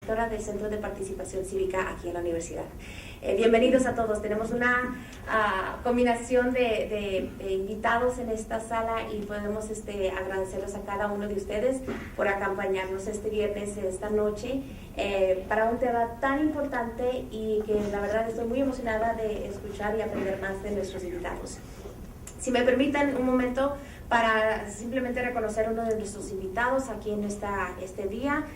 directora del Centro de Participación Cívica aquí en la universidad. Bienvenidos a todos. Tenemos una combinación de invitados en esta sala y podemos agradecerles a cada uno de ustedes por acompañarnos este viernes, esta noche, para un tema tan importante y que la verdad estoy muy emocionada de escuchar y aprender más de nuestros invitados. Si me permiten un momento para simplemente reconocer a uno de nuestros invitados aquí en este día.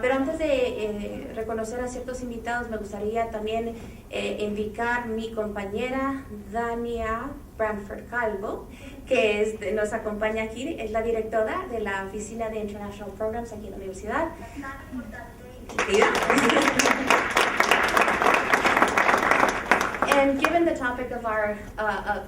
Pero antes de reconocer a ciertos invitados, me gustaría también indicar mi compañera Dania Branford Calvo, que nos acompaña aquí, es la directora de la Oficina de International Programs aquí en la universidad. And given the topic of our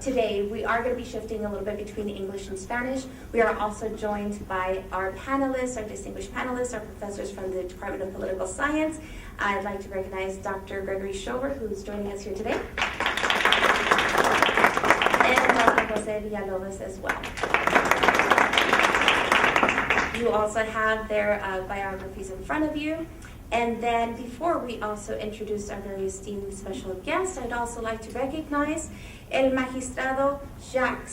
today, we are going to be shifting a little bit between English and Spanish. We are also joined by our panelists, our distinguished panelists, our professors from the Department of Political Science. I'd like to recognize Dr. Gregory Shover, who's joining us here today, and Dr. Jose Villalobos as well. You also have their biographies in front of you. And then before we also introduce our very esteemed special guest, I'd also like to recognize el magistrado Jacques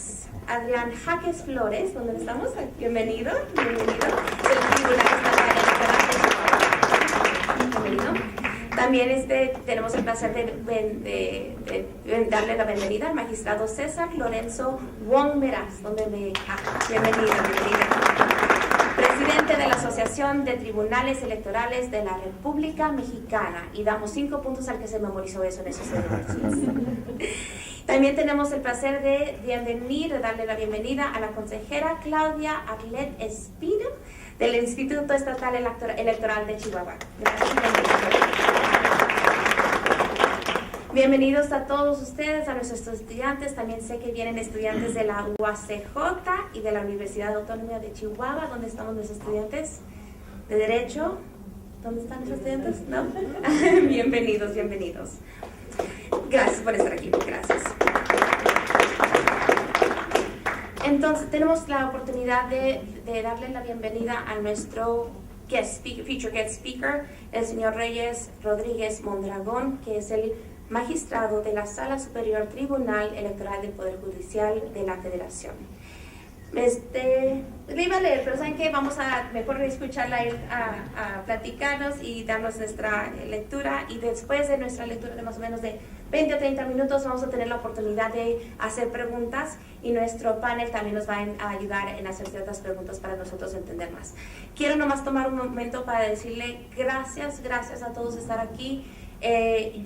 Adrián Jaques Flores, ¿dónde estamos? Bienvenido, bienvenido. Del Tribunal Estatal Electoral. Bienvenido. También tenemos el placer de darle la bienvenida al magistrado César Lorenzo Wong Meraz, bienvenido, bienvenido. Presidente de la Asociación de Tribunales Electorales de la República Mexicana, y damos 5 puntos al que se memorizó eso en esos ejercicios. También tenemos el placer de darle la bienvenida a la consejera Claudia Arlet Espino del Instituto Estatal Electoral de Chihuahua. Bienvenidos a todos ustedes, a nuestros estudiantes. También sé que vienen estudiantes de la UACJ y de la Universidad Autónoma de Chihuahua. ¿Dónde estamos nuestros estudiantes de Derecho? ¿Dónde están nuestros estudiantes? ¿No? Bienvenidos, bienvenidos. Gracias por estar aquí, gracias. Entonces, tenemos la oportunidad de darle la bienvenida a nuestro feature guest speaker, el señor Reyes Rodríguez Mondragón, que es el magistrado de la Sala Superior Tribunal Electoral del Poder Judicial de la Federación. Le iba a leer, pero ¿saben qué? Vamos a mejor escucharla a platicarnos y darnos nuestra lectura, y después de nuestra lectura de más o menos de 20 o 30 minutos vamos a tener la oportunidad de hacer preguntas, y nuestro panel también nos va a ayudar en hacer ciertas preguntas para nosotros entender más. Quiero nomás tomar un momento para decirle gracias a todos estar aquí.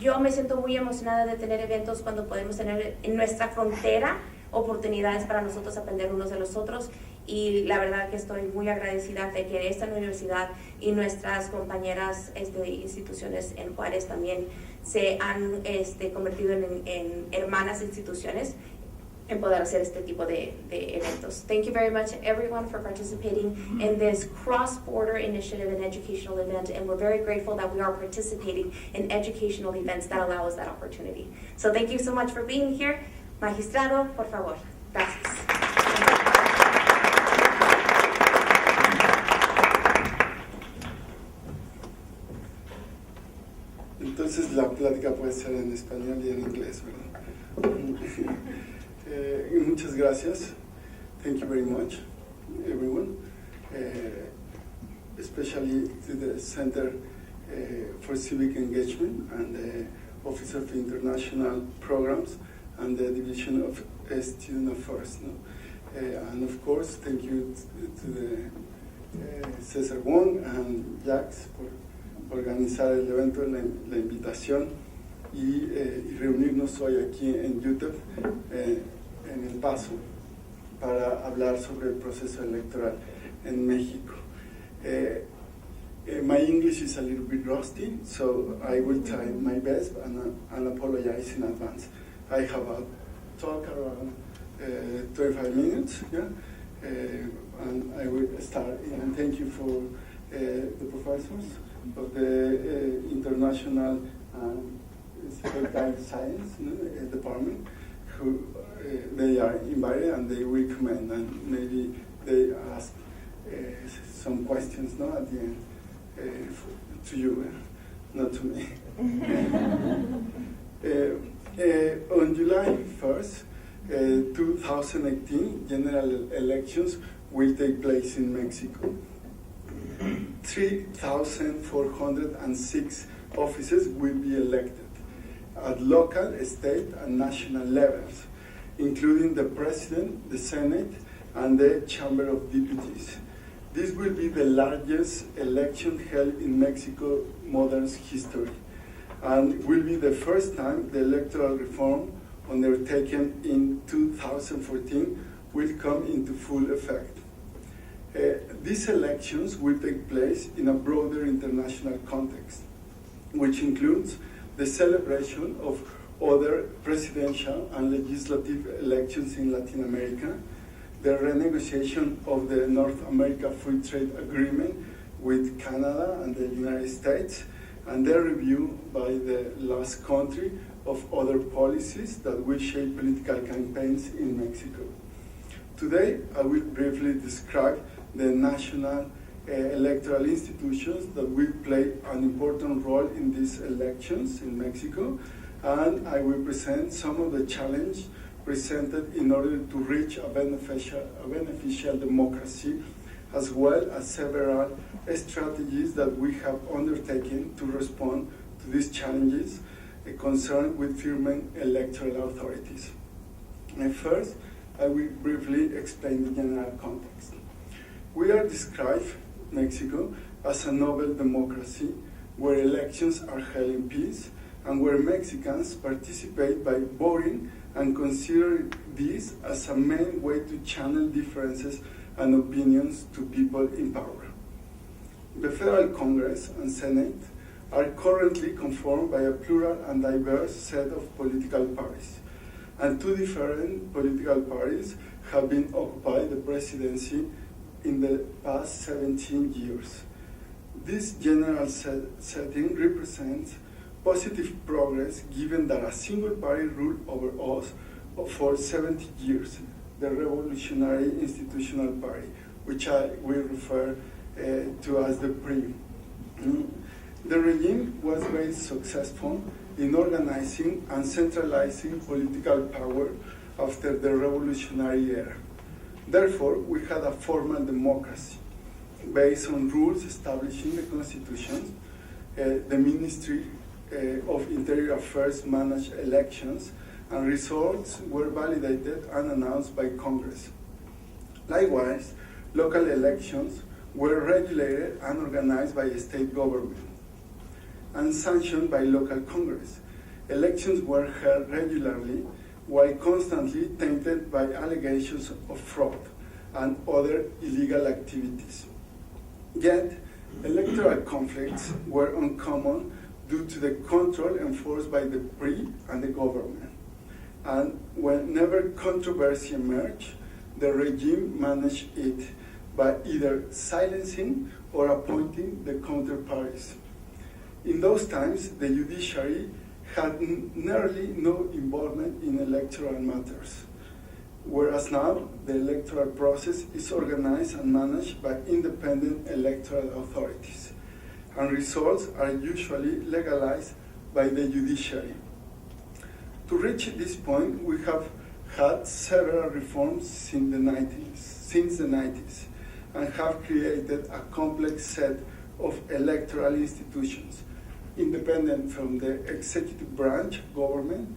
Yo me siento muy emocionada de tener eventos cuando podemos tener en nuestra frontera oportunidades para nosotros aprender unos de los otros, y la verdad que estoy muy agradecida de que esta universidad y nuestras compañeras instituciones en Juárez también se han convertido en hermanas instituciones en poder hacer este tipo de eventos. Thank you very much everyone for participating in this cross-border initiative and educational event, and we're very grateful that we are participating in educational events that allow us that opportunity. So thank you so much for being here. Magistrado, por favor. Gracias. Entonces la plática puede ser en español y en inglés, ¿verdad? Muchas gracias. Thank you very much, everyone. Especially to the Center for Civic Engagement and the Office of International Programs and the Division of Student Affairs. No? And of course, thank you to the César Wong and Jacques por organizar el evento, la invitación y reunirnos hoy aquí en YouTube, en El Paso, para hablar sobre el proceso electoral en México. My English is a little bit rusty, so I will try my best and apologize in advance. I have a talk around 25 minutes, yeah? And I will start. And thank you for the professors of the International Civil Science Department, who they are invited and they recommend, and maybe they ask some questions at the end to you, not to me. On July 1st, 2018, general elections will take place in Mexico. 3,406 offices will be elected at local, state, and national levels, including the President, the Senate, and the Chamber of Deputies. This will be the largest election held in Mexico modern history, and will be the first time the electoral reform undertaken in 2014 will come into full effect. These elections will take place in a broader international context, which includes the celebration of other presidential and legislative elections in Latin America, the renegotiation of the North America Free Trade Agreement with Canada and the United States, and the review by the last country of other policies that will shape political campaigns in Mexico. Today, I will briefly describe the national electoral institutions that will play an important role in these elections in Mexico, and I will present some of the challenges presented in order to reach a beneficial democracy, as well as several strategies that we have undertaken to respond to these challenges concerned with firming electoral authorities. And first, I will briefly explain the general context. We are described Mexico as a novel democracy where elections are held in peace and where Mexicans participate by voting and consider this as a main way to channel differences and opinions to people in power. The Federal Congress and Senate are currently conformed by a plural and diverse set of political parties, and two different political parties have been occupying the presidency in the past 17 years. This general setting represents positive progress given that a single party ruled over us for 70 years, the Revolutionary Institutional Party, which I will refer to as the PRI. The regime was very successful in organizing and centralizing political power after the revolutionary era. Therefore, we had a formal democracy based on rules establishing the constitution. The Ministry of Interior Affairs managed elections, and results were validated and announced by Congress. Likewise, local elections were regulated and organized by a state government and sanctioned by local Congress. Elections were held regularly, while constantly tainted by allegations of fraud and other illegal activities. Yet, electoral conflicts were uncommon due to the control enforced by the PRI and the government. And whenever controversy emerged, the regime managed it by either silencing or appointing the counterparties. In those times, the judiciary had nearly no involvement in electoral matters, whereas now the electoral process is organized and managed by independent electoral authorities, and results are usually legalized by the judiciary. To reach this point, we have had several reforms since the 90s, and have created a complex set of electoral institutions, independent from the executive branch government,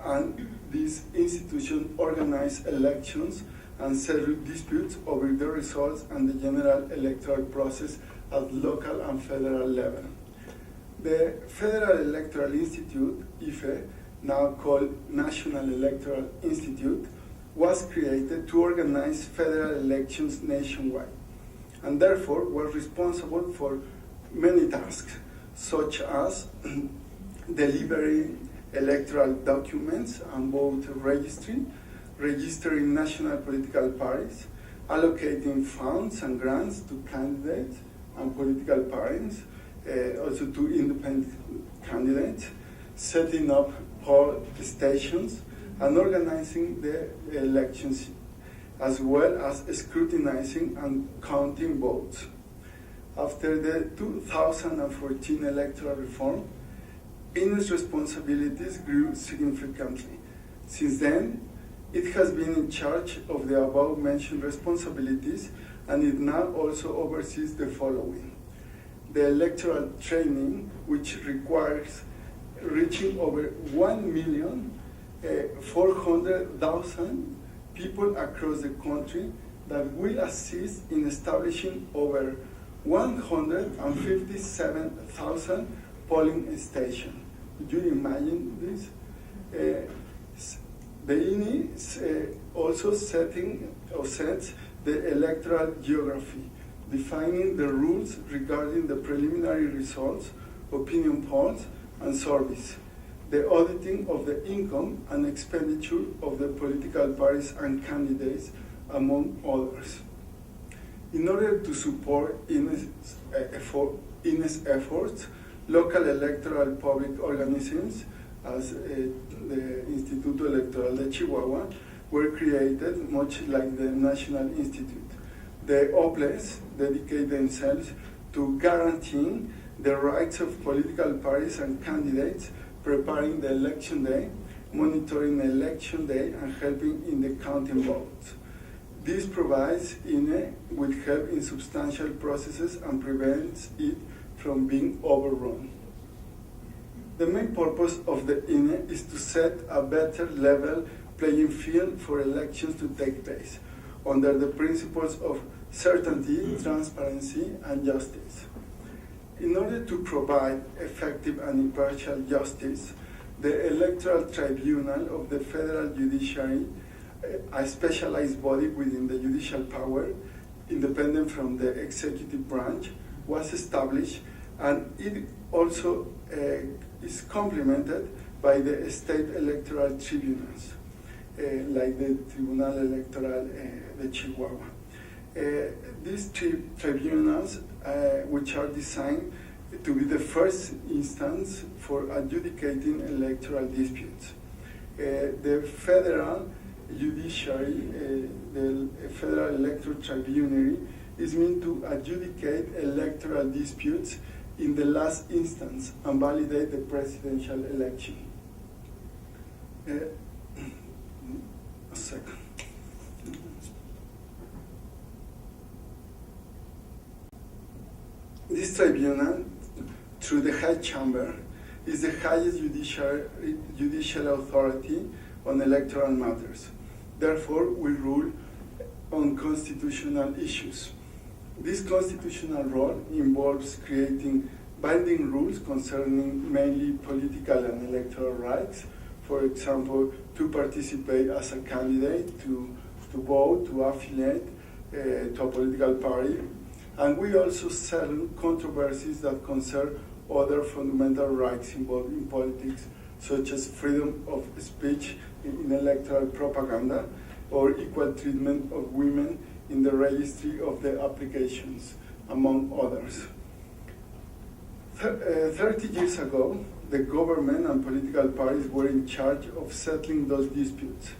and these institutions organize elections and settle disputes over the results and the general electoral process at local and federal level. The Federal Electoral Institute, IFE, now called National Electoral Institute, was created to organize federal elections nationwide, and therefore was responsible for many tasks, such as delivering electoral documents and voter registry, registering national political parties, allocating funds and grants to candidates and political parties, also to independent candidates, setting up poll stations, and organizing the elections, as well as scrutinizing and counting votes. After the 2014 electoral reform, INE's responsibilities grew significantly. Since then, it has been in charge of the above-mentioned responsibilities, and it now also oversees the following: the electoral training, which requires reaching over 1,400,000 people across the country, that will assist in establishing over 157,000 polling stations. Could you imagine this? The INE also sets the electoral geography, defining the rules regarding the preliminary results, opinion polls, and surveys, the auditing of the income and expenditure of the political parties and candidates, among others. In order to support INE's efforts, local electoral public organizations, as the Instituto Electoral de Chihuahua, were created, much like the National Institute. The OPLEs dedicate themselves to guaranteeing the rights of political parties and candidates, preparing the election day, monitoring election day, and helping in the counting votes. This provides INE with help in substantial processes and prevents it from being overrun. The main purpose of the INE is to set a better level playing field for elections to take place under the principles of certainty, transparency, and justice. In order to provide effective and impartial justice, the Electoral Tribunal of the Federal Judiciary, a specialized body within the judicial power, independent from the executive branch, was established, and it also is complemented by the state electoral tribunals, like the Tribunal Electoral de Chihuahua. These tribunals, which are designed to be the first instance for adjudicating electoral disputes. The federal judiciary, the Federal Electoral Tribunal, is meant to adjudicate electoral disputes in the last instance and validate the presidential election. A second. This tribunal, through the High Chamber, is the highest judicial authority on electoral matters. Therefore, we rule on constitutional issues. This constitutional role involves creating binding rules concerning mainly political and electoral rights, for example, to participate as a candidate, to vote, to affiliate to a political party. And we also settle controversies that concern other fundamental rights involved in politics, such as freedom of speech in electoral propaganda, or equal treatment of women in the registry of the applications, among others. 30 years ago, the government and political parties were in charge of settling those disputes,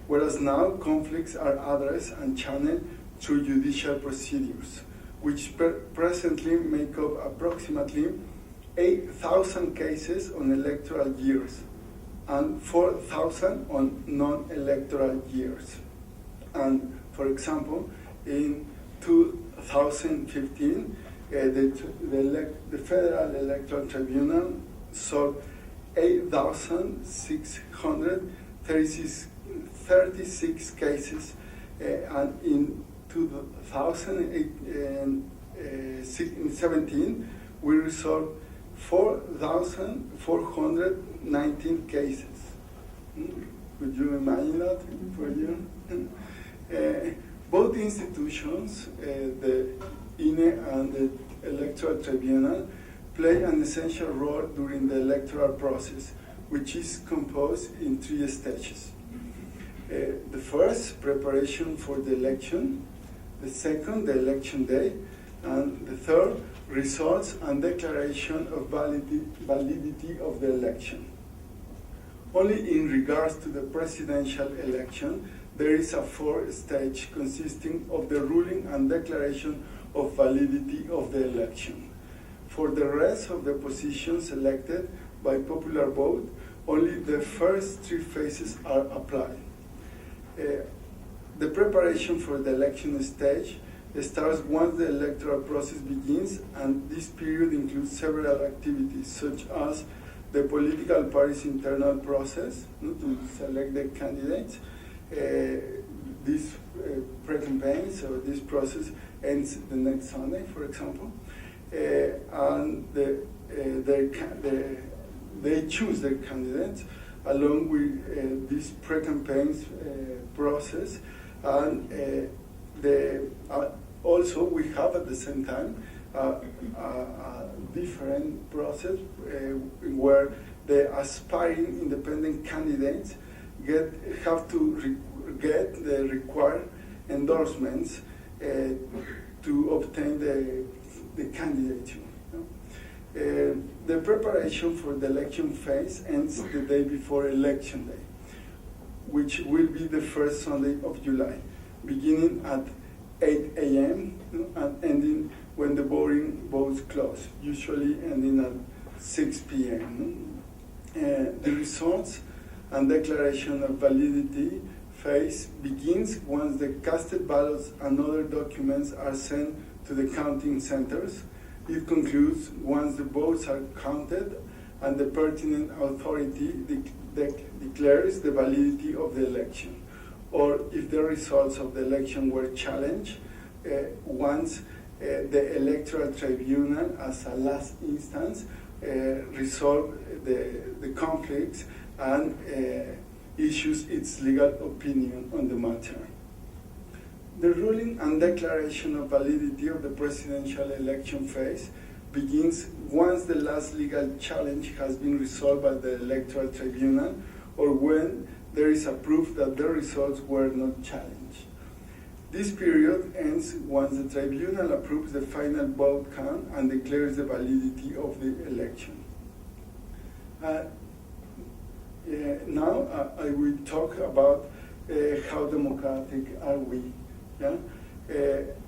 whereas now conflicts are addressed and channeled through judicial procedures, which presently make up approximately 8,000 cases on electoral years and 4,000 on non-electoral years. And for example, in 2015, the Federal Electoral Tribunal solved 8,636 cases, and in 2017, we resolved 4,419 cases. Could you imagine that for you? Both institutions, the INE and the Electoral Tribunal, play an essential role during the electoral process, which is composed in 3 stages. The first, preparation for the election; the second, the election day; and the third, results and declaration of validity of the election. Only in regards to the presidential election, there is a 4th stage consisting of the ruling and declaration of validity of the election. For the rest of the positions elected by popular vote, only the first 3 phases are applied. The preparation for the election stage starts once the electoral process begins, and this period includes several activities such as the political party's internal process to select the candidates. This pre-campaign, so this process ends the next Sunday, for example, and they choose their candidates along with this pre-campaign process, and also we have at the same time a different process where the aspiring independent candidates have to get the required endorsements to obtain the candidature. The preparation for the election phase ends the day before election day, which will be the first Sunday of July, beginning at 8 a.m. and ending when the voting votes close, usually ending at 6 p.m. The results and declaration of validity phase begins once the casted ballots and other documents are sent to the counting centers. It concludes once the votes are counted and the pertinent authority declares the validity of the election, or if the results of the election were challenged, once the electoral tribunal, as a last instance, resolve the conflicts and issues its legal opinion on the matter. The ruling and declaration of validity of the presidential election phase begins once the last legal challenge has been resolved by the electoral tribunal, or when there is a proof that the results were not challenged. This period ends once the tribunal approves the final vote count and declares the validity of the election. Now I will talk about how democratic are we. Yeah?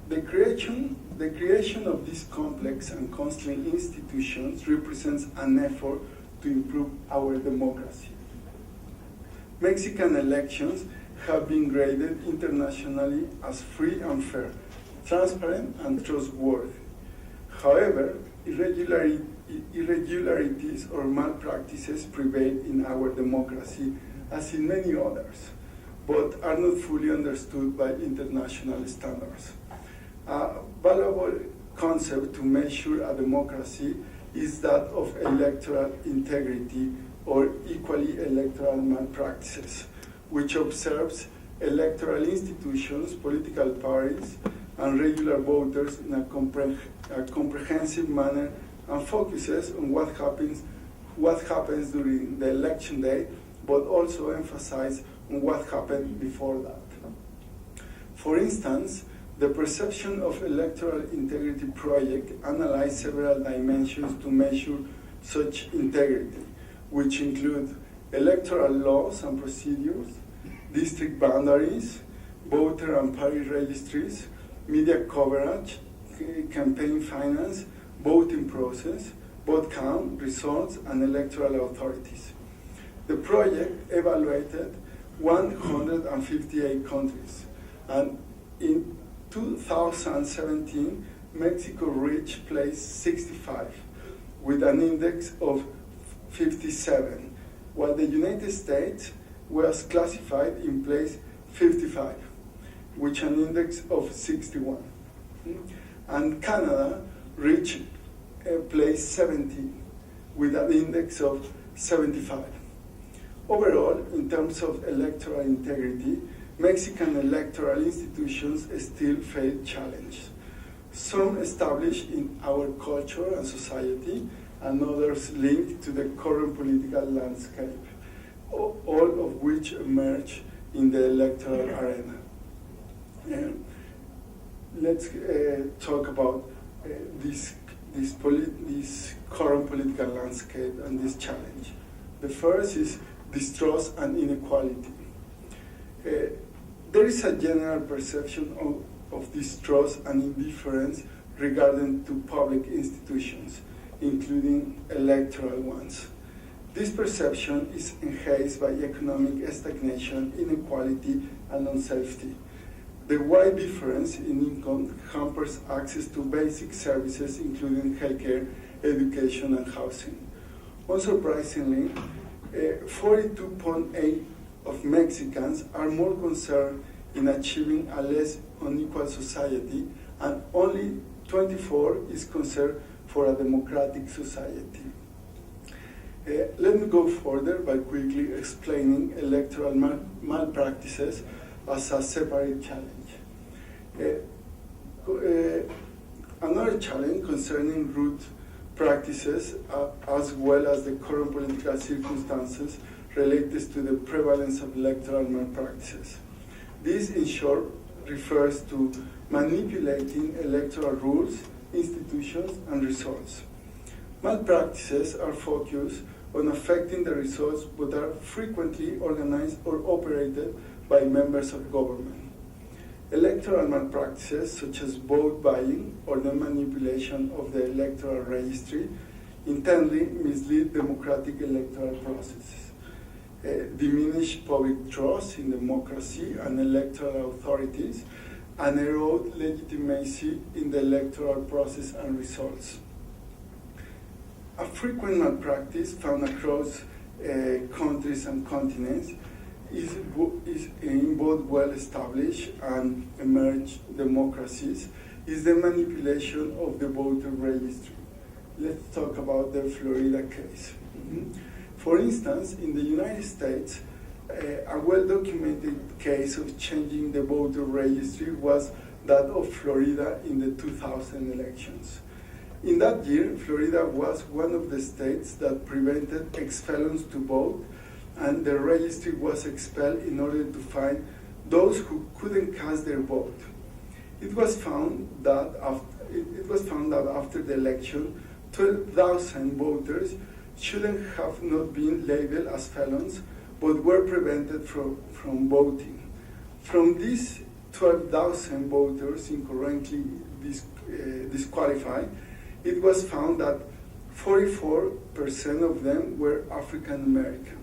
The creation of these complex and costly institutions represents an effort to improve our democracy. Mexican elections have been graded internationally as free and fair, transparent and trustworthy. However, irregularities or malpractices prevail in our democracy, as in many others, but are not fully understood by international standards. A valuable concept to measure a democracy is that of electoral integrity, or equally electoral malpractices, which observes electoral institutions, political parties, and regular voters in a comprehensive manner, and focuses on what happens during the election day, but also emphasizes on what happened before that. For instance, the Perception of Electoral Integrity project analyzed several dimensions to measure such integrity, which include electoral laws and procedures, district boundaries, voter and party registries, media coverage, campaign finance, voting process, vote count, results, and electoral authorities. The project evaluated 158 countries, and in 2017, Mexico reached place 65 with an index of 57, while the United States was classified in place 55, with an index of 61. And Canada reached place 17 with an index of 75. Overall, in terms of electoral integrity, Mexican electoral institutions still face challenges. Some established in our culture and society, and others linked to the current political landscape, all of which emerge in the electoral arena. Let's talk about this current political landscape and this challenge. The first is distrust and inequality. There is a general perception of distrust and indifference regarding to public institutions, including electoral ones. This perception is enhanced by economic stagnation, inequality, and unsafety. The wide difference in income hampers access to basic services, including healthcare, education, and housing. Unsurprisingly, 42.8% of Mexicans are more concerned in achieving a less unequal society, and only 24% is concerned for a democratic society. Let me go further by quickly explaining electoral malpractices as a separate challenge. Another challenge concerning root practices, as well as the current political circumstances, relates to the prevalence of electoral malpractices. This, in short, refers to manipulating electoral rules, institutions, and results. Malpractices are focused on affecting the results, but are frequently organized or operated by members of government. Electoral malpractices, such as vote buying or the manipulation of the electoral registry, intently mislead democratic electoral processes, diminish public trust in democracy and electoral authorities, and erode legitimacy in the electoral process and results. A frequent malpractice found across countries and continents is in both well-established and emerged democracies is the manipulation of the voter registry. Let's talk about the Florida case. For instance, in the United States, a well-documented case of changing the voter registry was that of Florida in the 2000 elections. In that year, Florida was one of the states that prevented ex-felons to vote, and the registry was expelled in order to find those who couldn't cast their vote. It was found that after the election, 12,000 voters shouldn't have not been labeled as felons, but were prevented from voting. From these 12,000 voters incorrectly disqualified, it was found that 44% of them were African American,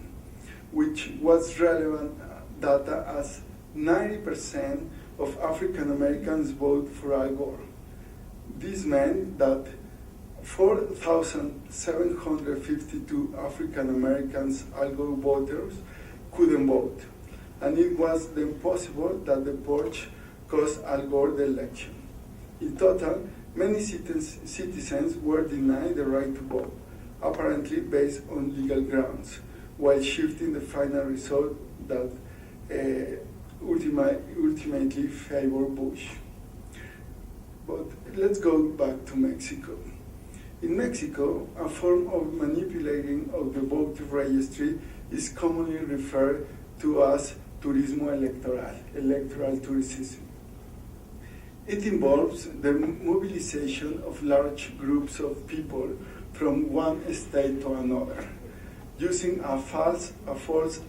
which was relevant data as 90% of African Americans voted for Al Gore. This meant that 4,752 African Americans Al Gore voters couldn't vote, and it was then possible that the purge cost Al Gore the election. In total, many citizens were denied the right to vote, apparently based on legal grounds, while shifting the final result that ultimately favored Bush. But let's go back to Mexico. In Mexico, a form of manipulating of the voter registry is commonly referred to as turismo electoral, electoral tourism. It involves the mobilization of large groups of people from one state to another, using a false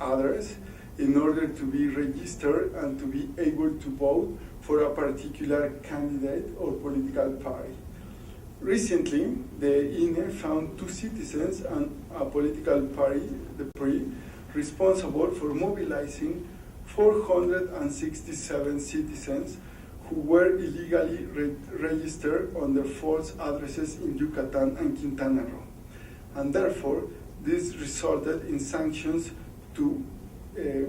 address in order to be registered and to be able to vote for a particular candidate or political party. Recently, the INE found 2 citizens and a political party, the PRI, responsible for mobilizing 467 citizens who were illegally registered under false addresses in Yucatan and Quintana Roo. And therefore, this resulted in sanctions to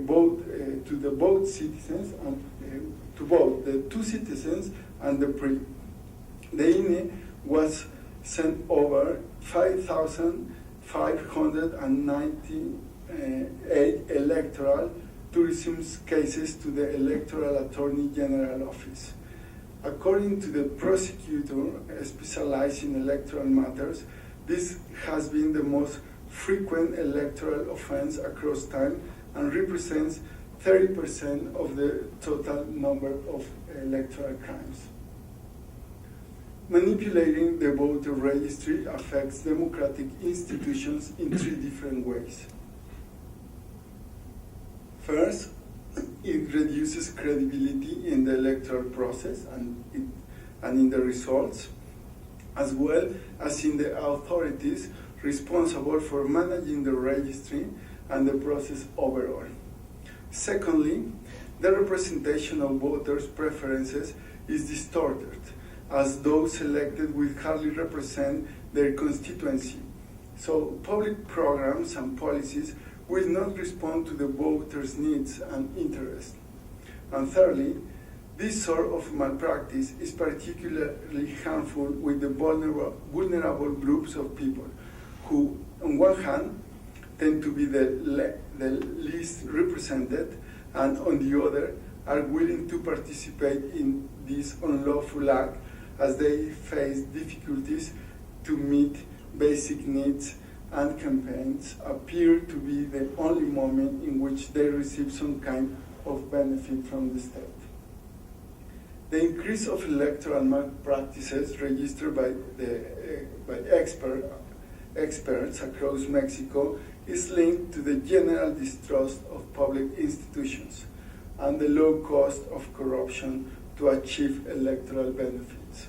both citizens and to both the 2 citizens and the PRI. The INE was sent over 5,598 electoral tourism cases to the Electoral Attorney General Office. According to the prosecutor specialized in electoral matters, this has been the most frequent electoral offense across time and represents 30% of the total number of electoral crimes. Manipulating the voter registry affects democratic institutions in 3 different ways. First, it reduces credibility in the electoral process and in the results, as well as in the authorities responsible for managing the registry and the process overall. Secondly, the representation of voters' preferences is distorted, as those elected will hardly represent their constituency. So public programs and policies will not respond to the voters' needs and interests. And thirdly, this sort of malpractice is particularly harmful with the vulnerable groups of people who, on one hand, tend to be the least represented, and on the other, are willing to participate in this unlawful act as they face difficulties to meet basic needs, and campaigns appear to be the only moment in which they receive some kind of benefit from the state. The increase of electoral malpractices registered by experts across Mexico is linked to the general distrust of public institutions and the low cost of corruption to achieve electoral benefits.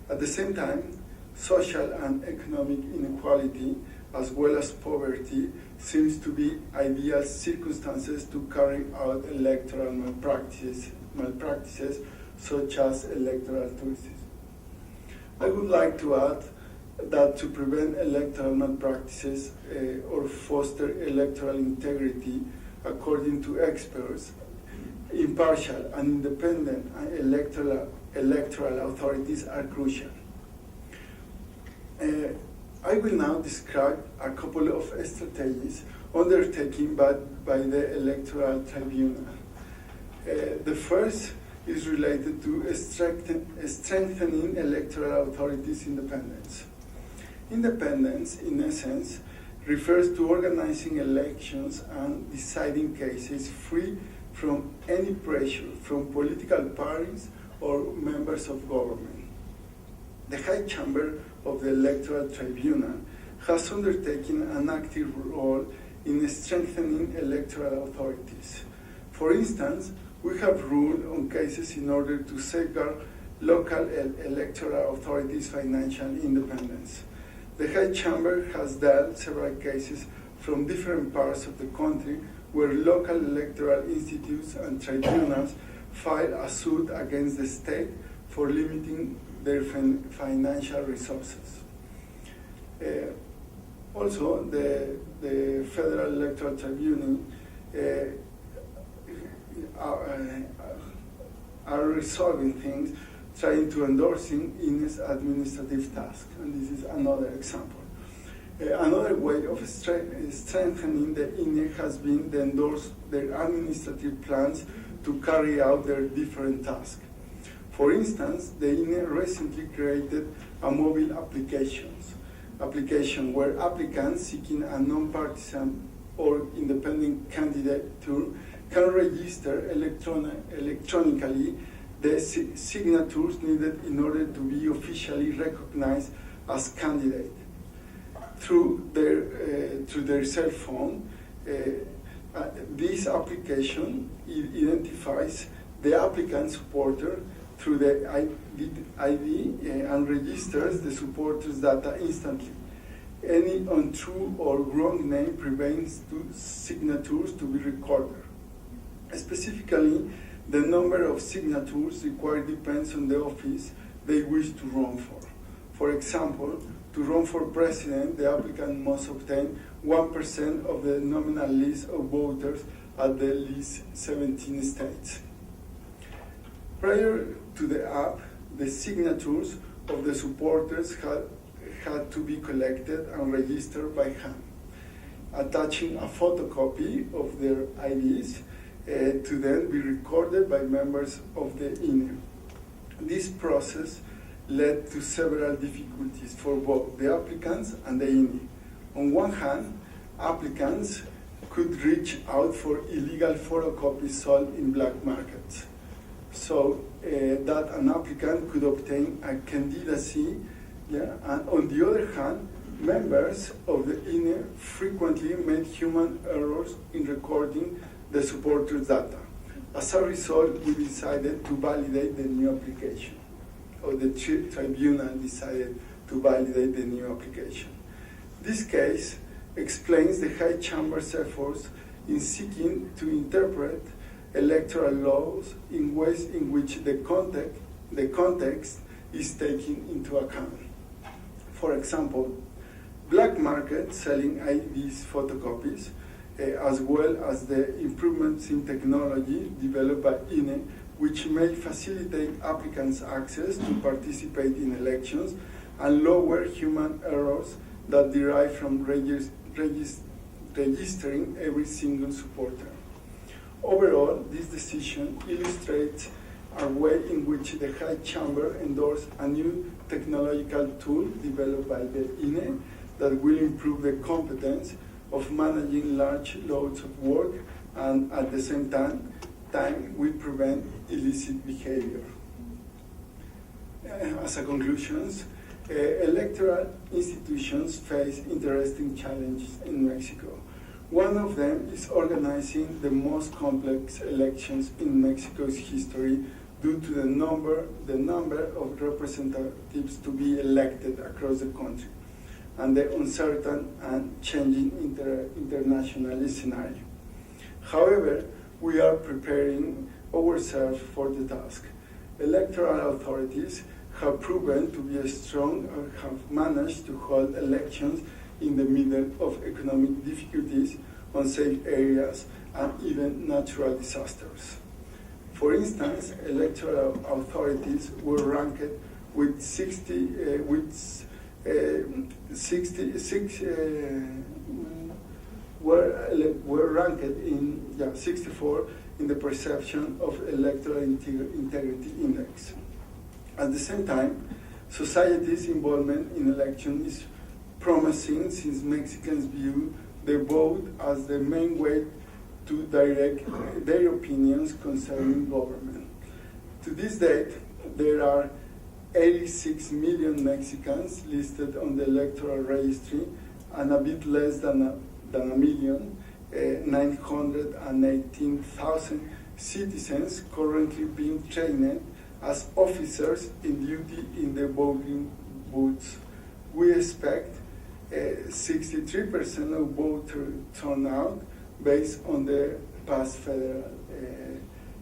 At the same time, social and economic inequality, as well as poverty, seems to be ideal circumstances to carry out electoral malpractices such as electoral truces. I would like to add that to prevent electoral malpractices or foster electoral integrity, according to experts, impartial and independent electoral authorities are crucial. I will now describe a couple of strategies undertaken by the Electoral Tribunal. The first is related to strengthening electoral authorities' independence. Independence, in essence, refers to organizing elections and deciding cases free from any pressure from political parties or members of government. The High Chamber of the Electoral Tribunal has undertaken an active role in strengthening electoral authorities. For instance, we have ruled on cases in order to safeguard local electoral authorities' financial independence. The High Chamber has dealt several cases from different parts of the country where local electoral institutes and tribunals file a suit against the state for limiting their financial resources. Also, the Federal Electoral Tribunal are resolving things, trying to endorsing INE's administrative task, and this is another example. Another way of strengthening the INE has been to endorse their administrative plans to carry out their different tasks. For instance, the INE recently created a mobile application where applicants seeking a non-partisan or independent candidature can register electronically the signatures needed in order to be officially recognized as candidate. Through their cell phone, this application identifies the applicant supporter through the ID and registers the supporter's data instantly. Any untrue or wrong name prevents two signatures to be recorded. Specifically, the number of signatures required depends on the office they wish to run for. For example, to run for president, the applicant must obtain 1% of the nominal list of voters at the least 17 states. Prior to the app, the signatures of the supporters had to be collected and registered by hand, attaching a photocopy of their IDs to then be recorded by members of the INE. This process led to several difficulties for both the applicants and the INE. On one hand, applicants could reach out for illegal photocopies sold in black markets, so that an applicant could obtain a candidacy. And on the other hand, members of the INE frequently made human errors in recording the supporters' data. As a result, we decided to validate the new application, or the tribunal decided to validate the new application. This case explains the High Chamber's efforts in seeking to interpret electoral laws in ways in which the context is taken into account. For example, black market selling IDs photocopies, as well as the improvements in technology developed by INE, which may facilitate applicants' access to participate in elections and lower human errors that derive from registering every single supporter. Overall, this decision illustrates a way in which the High Chamber endorsed a new technological tool developed by the INE that will improve the competence of managing large loads of work and at the same time will prevent illicit behavior. As a conclusion, electoral institutions face interesting challenges in Mexico. One of them is organizing the most complex elections in Mexico's history due to the number of representatives to be elected across the country and the uncertain and changing international scenario. However, we are preparing ourselves for the task. Electoral authorities have proven to be strong and have managed to hold elections in the middle of economic difficulties, unsafe areas, and even natural disasters. For instance, electoral authorities were ranked with 66 were ranked in 64 in the perception of electoral integrity index. At the same time, society's involvement in election is promising since Mexicans view the vote as the main way to direct their opinions concerning government. To this date, there are 86 million Mexicans listed on the electoral registry and a bit less than a million, 918,000 citizens currently being trained as officers in duty in the voting booths. We expect 63% of voter turnout based on the past federal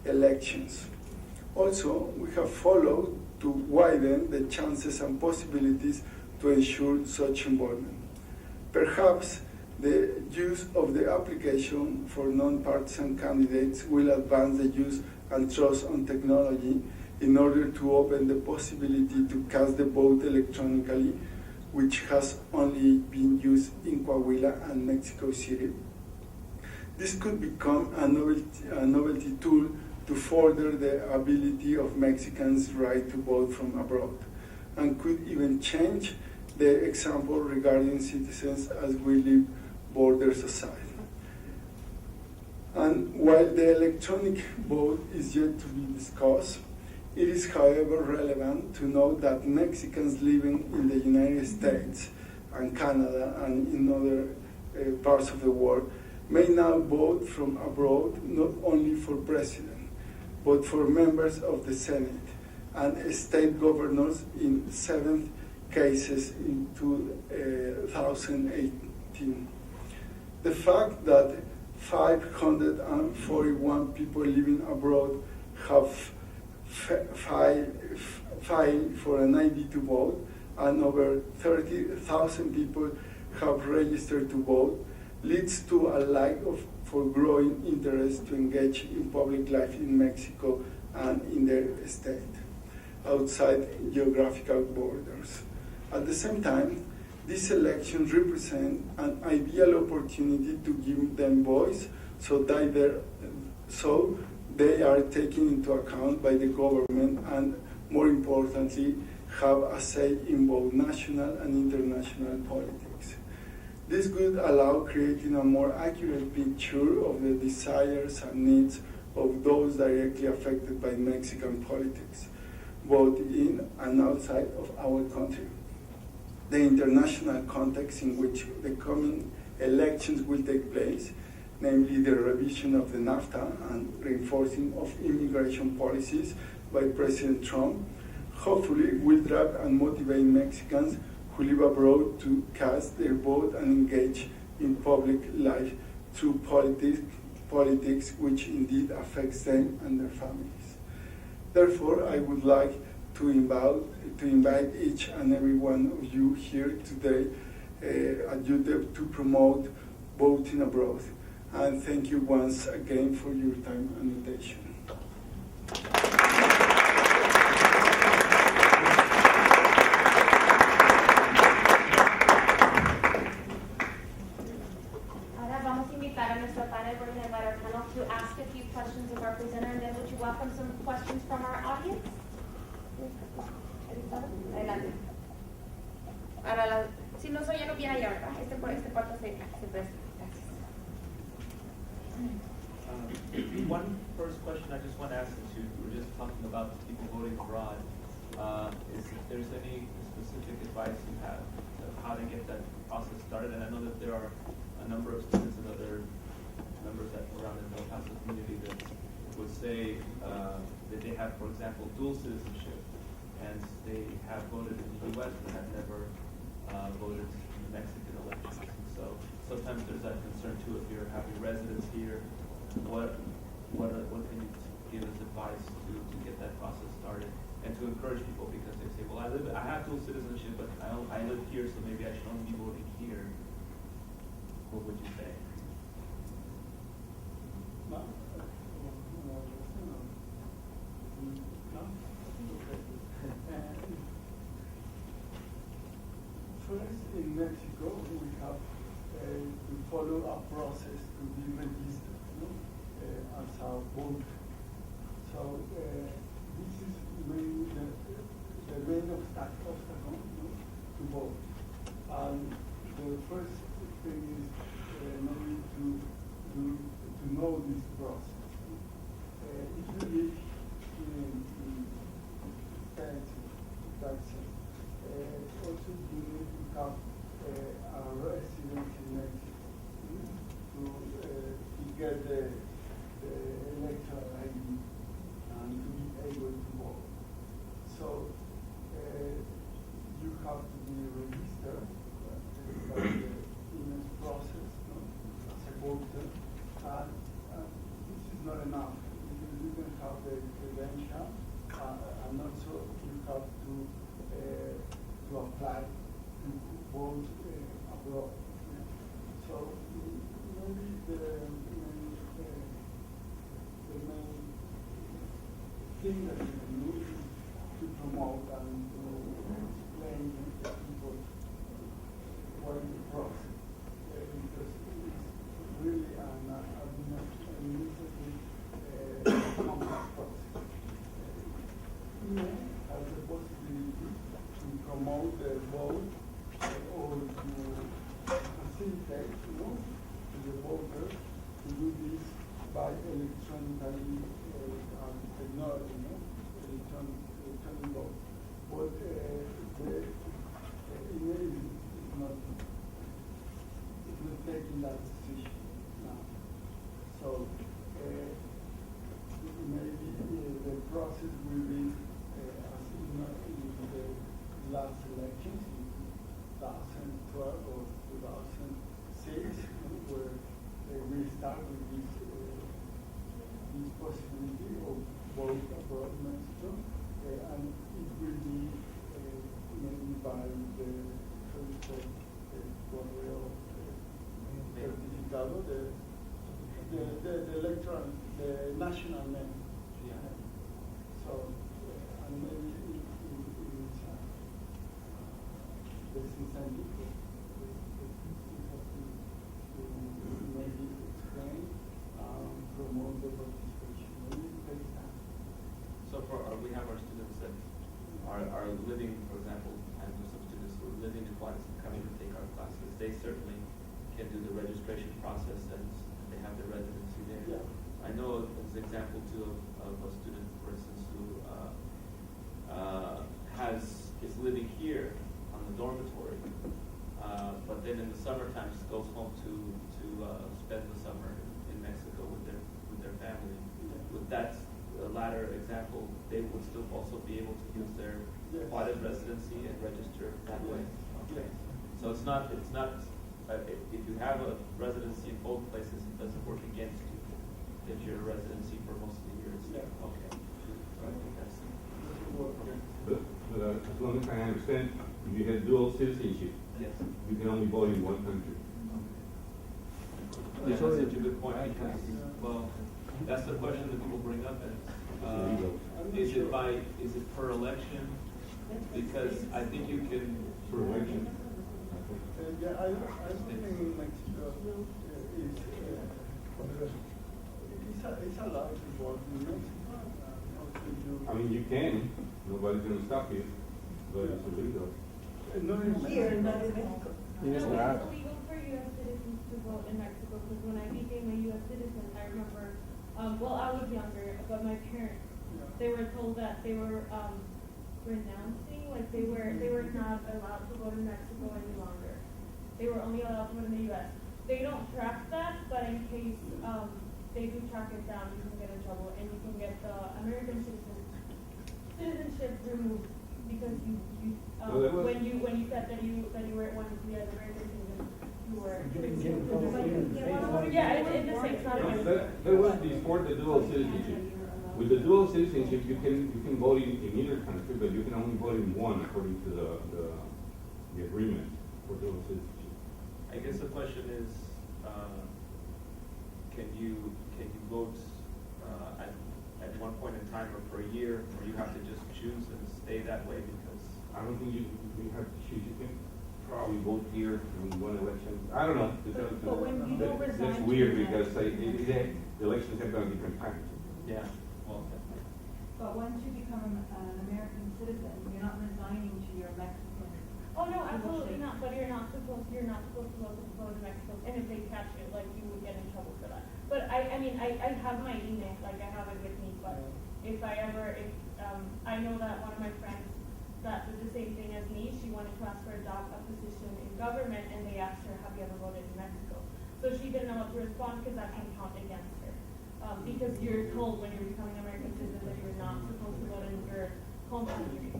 elections. Also, we have followed to widen the chances and possibilities to ensure such involvement. Perhaps the use of the application for non-partisan candidates will advance the use and trust on technology in order to open the possibility to cast the vote electronically, which has only been used in Coahuila and Mexico City. This could become a novelty tool to further the ability of Mexicans' right to vote from abroad, and could even change the example regarding citizens as we leave borders aside. And while the electronic vote is yet to be discussed, it is, however, relevant to note that Mexicans living in the United States and Canada and in other parts of the world may now vote from abroad not only for president, but for members of the Senate and state governors in 7 cases in 2018. The fact that 541 people living abroad have filed for an ID to vote and over 30,000 people have registered to vote leads to a lack for growing interest to engage in public life in Mexico and in their state, outside geographical borders. At the same time, these elections represent an ideal opportunity to give them voice, so they are taken into account by the government and, more importantly, have a say in both national and international politics. This would allow creating a more accurate picture of the desires and needs of those directly affected by Mexican politics, both in and outside of our country. The international context in which the coming elections will take place namely the revision of the NAFTA and reinforcing of immigration policies by President Trump, hopefully will drive and motivate Mexicans who live abroad to cast their vote and engage in public life through politics which indeed affects them and their families. Therefore, I would like to invite each and every one of you here today at UTEP to promote voting abroad. And thank you once again for your time and attention. To ask a few questions of our presenter, and then would you welcome some questions from our audience? Adelante. Si no soy, ya no viene allá, ¿verdad? Este cuarto se presta. Gracias. One first question I just want to ask, since you were just talking about people voting abroad, is if there's any specific advice you have of how to get that process started. And I know that there are a number of students and other members that around the El Paso community that would say that they have, for example, dual citizenship, and they have voted in the U.S. but have never voted in the Mexican elections. And so sometimes there's that concern too. If you're having residence here, what can you give as advice to get that process started and to encourage people, because they say, well, I have dual citizenship, but I live here, so maybe I should only be voting here. What would you say? First, in Mexico, we have to follow a process to be registered as a voter. So this is mainly the main obstacle to vote. And the first thing is maybe to know this process. If you live in Texas, also you need to have a residence in Mexico to get the electoral ID and to be able to vote. So you have to be registered by the INE's process as a voter, and this is not enough. You can have the credential, and also you have to apply to vote abroad. So maybe the main thing that you can do is to promote and to explain to people what is the process, because it's really an administrative complex process. Has the possibility to promote the vote or to facilitate, to the voters to do this by electronically technology, electronic vote. But the email is not taking that decision now. So maybe the process will be as in the last elections in 2012 or 2006, where we start with this possibility of vote abroad Mexico, and it will be maybe by the correo certificado, the electoral, the national name. So, and maybe it's this incentive to maybe explain, promote the participation. Maybe it takes time. So we have our students that are living, for example, and some students who are living in Juarez and coming to take our classes. They certainly can do the registration process, and they have their residency there. Yeah. I know as an example too of a student, for instance, who is living here on the dormitory, but then in the summertime goes home to spend the summer still also be able to use their Yes. audit residency and register that way? Okay. So it's not, if you have a residency in both places, it doesn't work against you if you're a residency for most of the years. Yeah. Okay. So I think that's. But as long as I understand, if you have dual citizenship, Yes. you can only vote in one country. Yeah, that's such a good point, because, well, that's the question that people bring up, and, is it per election? Because I think you can. Per election. Yeah, I don't think Mexico it's allowed to vote in Mexico. I mean, you can, nobody's gonna stop you, but it's illegal. Not in Here, Mexico. not in Mexico. It's illegal for U.S. citizens to vote in Mexico, because when I became a U.S. citizen, I remember, well, I was younger, but my parents, they were told that they were renouncing, like they were not allowed to vote in Mexico any longer. They were only allowed to vote in the U.S. They don't track that, but in case they do track it down, you can get in trouble, and you can get the American citizenship removed, because when you said that you wanted to be an American citizen, you were. Yeah, it's the same. It's not a That was before the dual citizenship. With the dual citizenship, you can vote in either country, but you can only vote in one according to the agreement for dual citizenship. I guess the question is, can you vote at one point in time or for a year, or you have to just choose and stay that way because? I don't think you have to choose. You can probably vote here in one election. I don't know. But when you don't resign That's to weird the because the elections have done different times. Yeah. Well. But once you become an American citizen, you're not resigning to your Mexican. Oh no, absolutely not. But you're not supposed to vote in Mexico. And if they catch it, like you would get in trouble for that. But I mean, I have my email, like I have it with me. But if I know that one of my friends that did the same thing as me, she wanted to ask for a position in government, and they asked her, "Have you ever voted in Mexico?" So she didn't know what to respond because that can count against her. Because you're told when you're becoming an American citizen that you're not supposed to vote in your home country.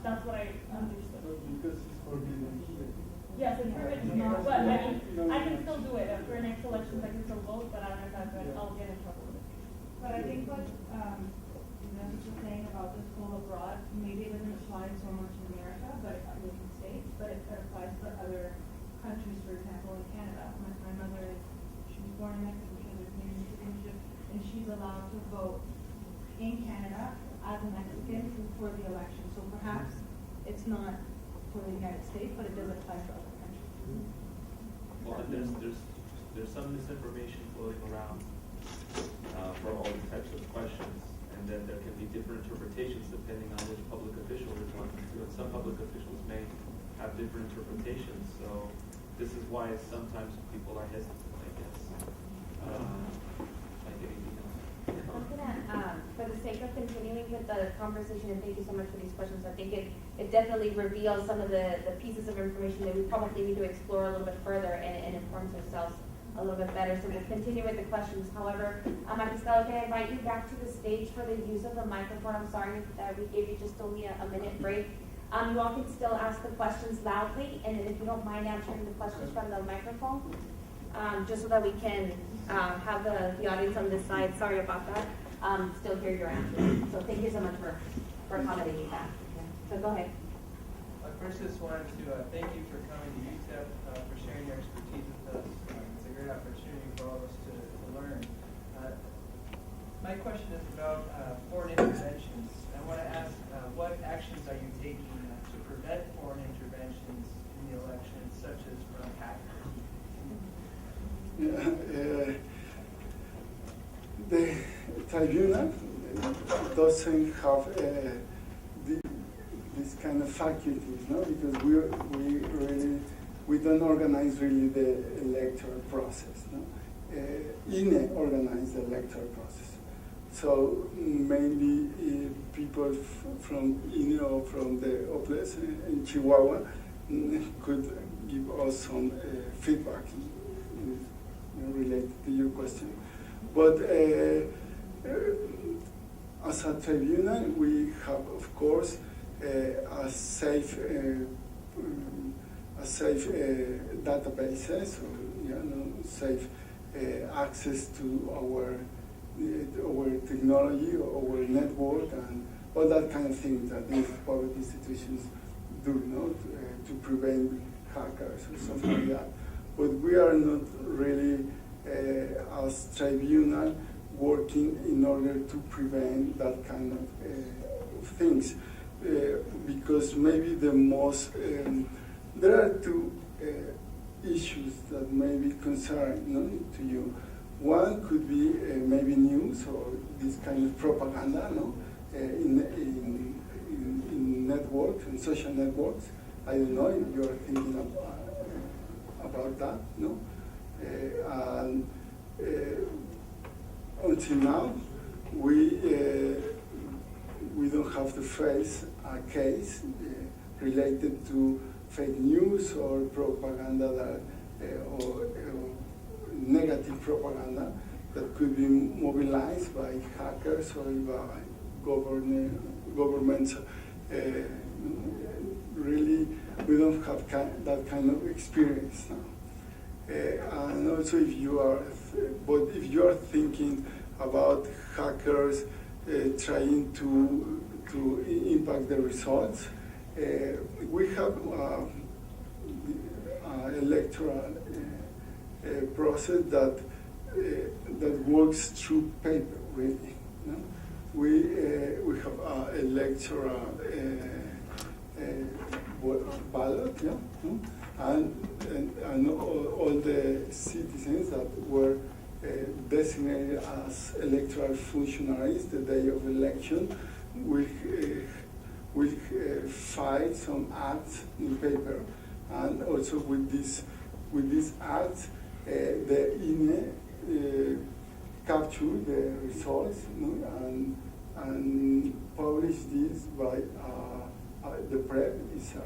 That's what I understood. Because it's forbidden here. Yes, it's forbidden here, but I mean, I can still do it. For next elections, I can still vote, but I don't know if I'll get in trouble with it. But I think what Inez was saying about the school abroad, maybe it doesn't apply so much in America, but in the States, but it applies for other countries, for example, in Canada. My mother she was born in Mexico, she has a Canadian citizenship, and she's allowed to vote in Canada as a Mexican for the election. So perhaps it's not for the United States, but it does apply for other countries. Well, and there's some misinformation floating around for all these types of questions, and then there can be different interpretations depending on which public official you're talking to, and some public officials may have different interpretations. So this is why sometimes people are hesitant, I guess. Like anything else. I'm gonna, for the sake of continuing with the conversation, and thank you so much for these questions, I think it definitely reveals some of the pieces of information that we probably need to explore a little bit further and inform ourselves a little bit better. So we'll continue with the questions. However, Maristela, can I invite you back to the stage for the use of the microphone? I'm sorry that we gave you just only a minute break. You all can still ask the questions loudly, and then if you don't mind answering the questions from the microphone, just so that we can have the audience on this side, sorry about that, still hear your answers. So thank you so much for accommodating that. So go ahead. I first just wanted to thank you for coming to UTEP, for sharing your expertise with us. It's a great opportunity for all of us to learn. My question is about foreign interventions. I want to ask, what actions are you taking to prevent foreign interventions in the elections, such as from hackers? The tribunal doesn't have this kind of faculties, no? Because we don't organize really the electoral process, no? INE organize the electoral process. So maybe people from INE or from the OPLES in Chihuahua could give us some feedback related to your question. But as a tribunal, we have, of course, a safe databases, or safe access to our technology, our network, and all that kind of thing that these public institutions do, to prevent hackers or something like that. But we are not really, as tribunal, working in order to prevent that kind of things. Because maybe the most, there are two issues that may be concerning to you. One could be maybe news or this kind of propaganda, in networks, in social networks. I don't know if you are thinking about that, no? And until now, we don't have to face a case related to fake news or propaganda or negative propaganda that could be mobilized by hackers or by governments. Really, we don't have that kind of experience now. And also, if you are thinking about hackers trying to impact the results, we have electoral process that works through paper, really. We have electoral ballot, and all the citizens that were designated as electoral functionaries the day of election will file some acts in paper, and also with these acts, the INE capture the results, and publish this by the PREP is a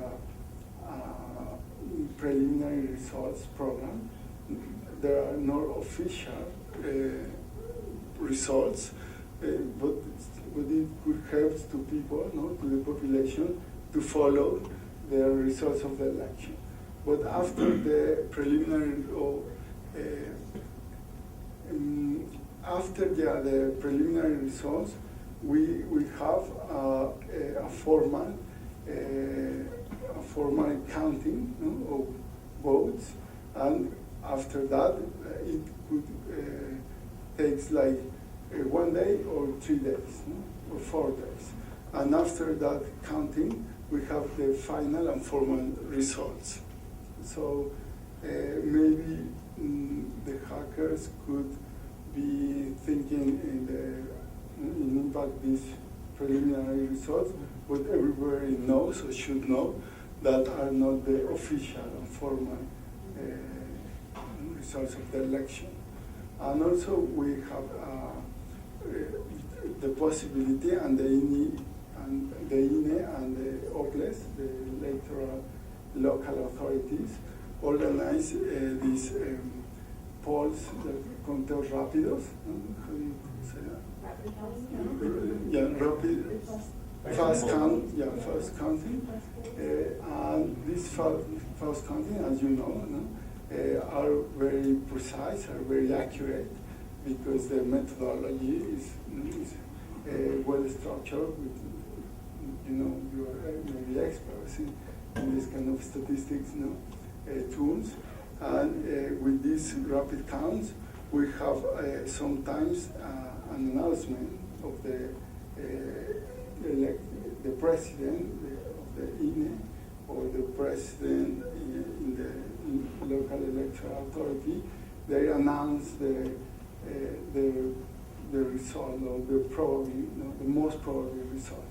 preliminary results program. There are no official results, but it could help to people, to the population, to follow the results of the election. But after the preliminary, the preliminary results, we have a formal counting of votes, and after that it could takes like 1 day or 3 days, or 4 days, and after that counting we have the final and formal results. So maybe the hackers could be thinking in impact these preliminary results, but everybody knows or should know that are not the official and formal results of the election. And also we have the possibility, and the INE and the OPLES, the electoral local authorities, organize these polls, conteos rápidos. How do you say that? Rapid, fast count, fast counting. And this fast counting, as you know, are very precise, are very accurate, because the methodology is well structured. You are maybe experts in this kind of statistics, tools. And with these rapid counts, we have sometimes an announcement of the president of the INE, or the president in the local electoral authority. They announce the result, or the most probable result.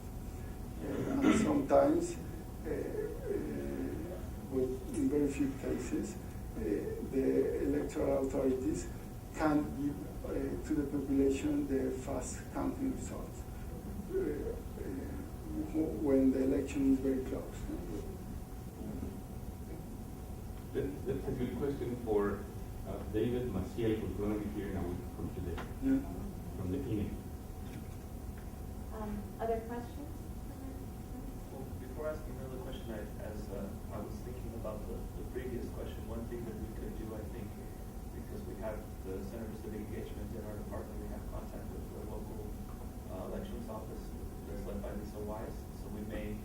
And sometimes, but in very few cases, the electoral authorities can give to the population the fast counting results when the election is very close. That's a good question for David Maciel, who's going to be here now from today, from the INE. Other questions? Well, before asking another question, I was thinking about the previous question. One thing that we could do, I think, because we have the Center for Civic Engagement in our department, we have contact with the local elections office that's led by Lisa Wise. So we may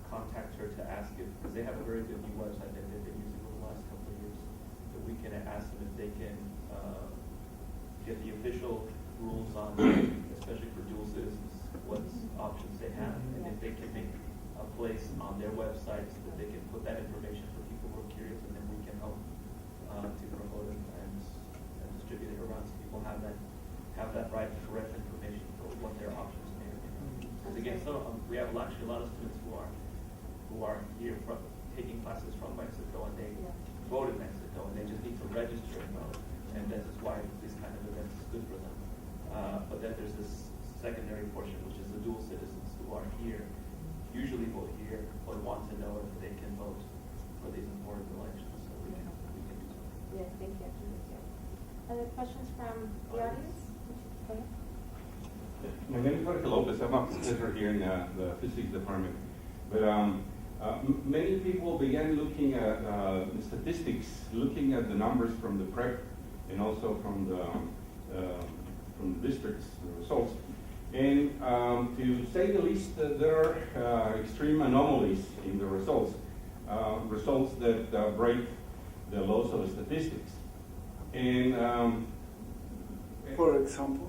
contact her to ask if, because they have a very good new website that they've been using over the last couple of years, that we can ask them if they can get the official rules on, especially for dual citizens, what options they have, and if they can make a place on their website so that they can put that information for people who are curious, and then we can help to promote it and distribute it around so people have that right to correct information for what their options may be. Because again, we have actually a lot of students who are here taking classes from Mexico, and they vote in Mexico, and they just need to register and vote, and this is why this kind of event is good for them. But then there's this secondary portion, which is the dual citizens who are here, usually vote here, but want to know if they can vote for these important elections. So we can do something. Yes, thank you. Other questions from the audience? Go ahead. My name is Jorge Lopez. I'm a professor here in the physics department. But many people began looking at the statistics, looking at the numbers from the prep and also from the districts, the results. And to say the least, there are extreme anomalies in the results, results that break the laws of statistics. And For example?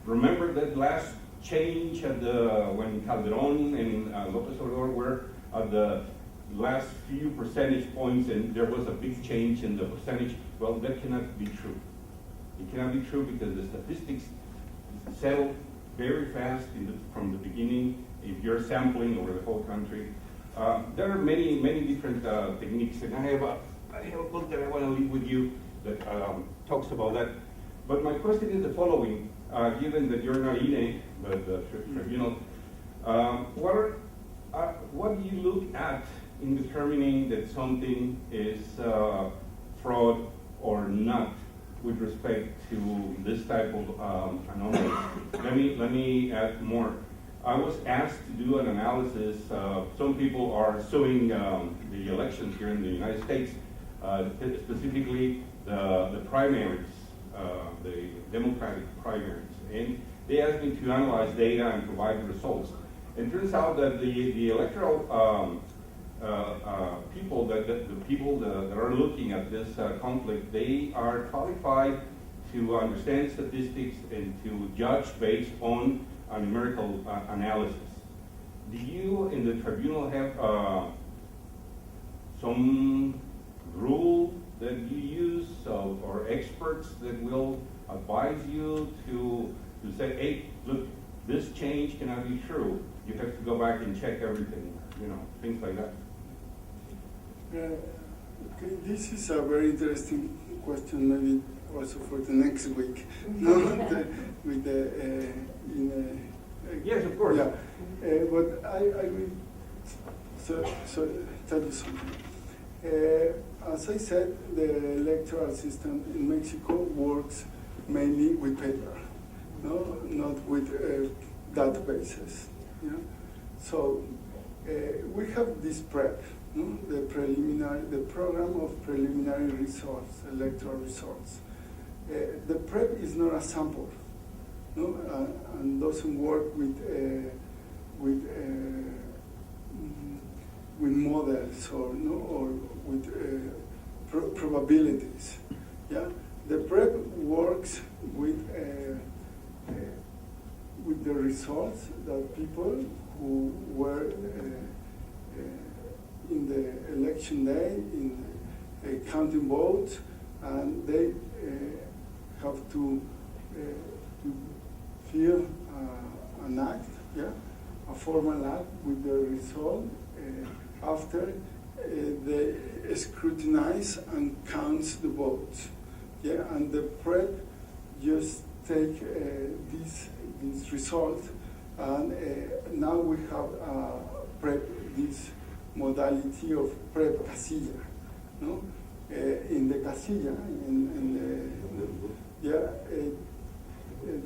Remember that last change at when Calderon and Lopez Obrador were at the last few percentage points, and there was a big change in the percentage. Well, that cannot be true. It cannot be true because the statistics settle very fast from the beginning if you're sampling over the whole country. There are many different techniques, and I have a book that I want to leave with you that talks about that. But my question is the following, given that you're not INE, but the tribunal, what do you look at in determining that something is fraud or not with respect to this type of anomaly? Let me add more. I was asked to do an analysis. Some people are suing the elections here in the United States, specifically the primaries, the Democratic primaries. And they asked me to analyze data and provide results. It turns out that the electoral people, the people that are looking at this conflict, they are qualified to understand statistics and to judge based on a numerical analysis. Do you in the tribunal have some rule that you use or experts that will advise you to say, hey, look, this change cannot be true. You have to go back and check everything, things like that. Okay, this is a very interesting question, maybe also for the next week. Yes, of course. Yeah, but I will so tell you something. As I said, the electoral system in Mexico works mainly with paper, not with databases. Yeah? So we have this PREP, the program of preliminary results, electoral results. The PREP is not a sample, and doesn't work with models or with probabilities. Yeah, the PREP works with the results that people who were in the election day in counting votes, and they have to fill an act, a formal act with the result after they scrutinize and counts the votes. Yeah, and the PREP just take this result, and now we have PREP, this modality of PREP casilla, in the casilla,